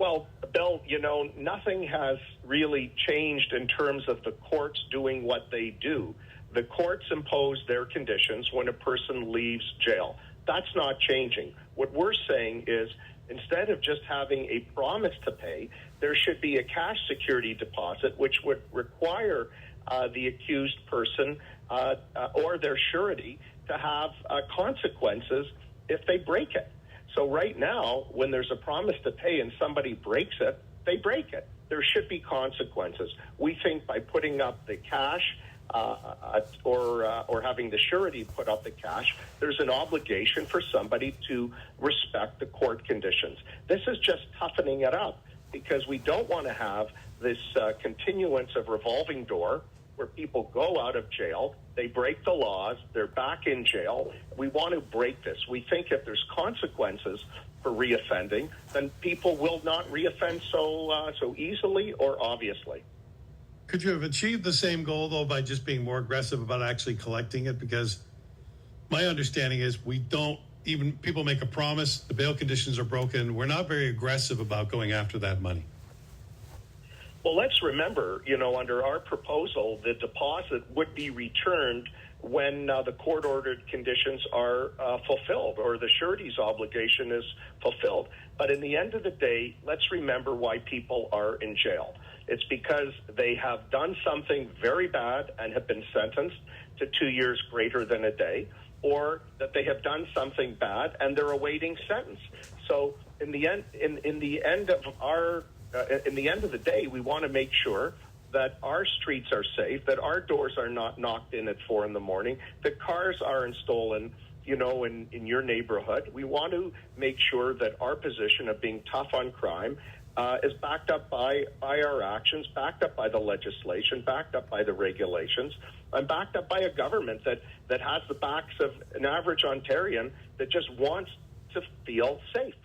Well, Bill, nothing has really changed in terms of the courts doing what they do. The courts impose their conditions when a person leaves jail. That's not changing. What we're saying is, instead of just having a promise to pay, there should be a cash security deposit, which would require the accused person or their surety to have consequences if they break it. So right now, when there's a promise to pay and somebody breaks it, they break it. There should be consequences. We think by putting up the cash or having the surety put up the cash, there's an obligation for somebody to respect the court conditions. This is just toughening it up because we don't want to have this continuance of revolving door where people go out of jail, they break the laws, they're back in jail. We want to break this. We think if there's consequences for reoffending, then people will not reoffend so easily or obviously. Could you have achieved the same goal, though, by just being more aggressive about actually collecting it? Because my understanding is people make a promise, the bail conditions are broken. We're not very aggressive about going after that money. Well, let's remember, under our proposal, the deposit would be returned when the court-ordered conditions are fulfilled or the surety's obligation is fulfilled. But in the end of the day, let's remember why people are in jail. It's because they have done something very bad and have been sentenced to 2 years greater than a day, or that they have done something bad and they're awaiting sentence. So in the end of the day, we want to make sure that our streets are safe, that our doors are not knocked in at 4 a.m, that cars aren't stolen, in your neighborhood. We want to make sure that our position of being tough on crime is backed up by our actions, backed up by the legislation, backed up by the regulations, and backed up by a government that has the backs of an average Ontarian that just wants to feel safe.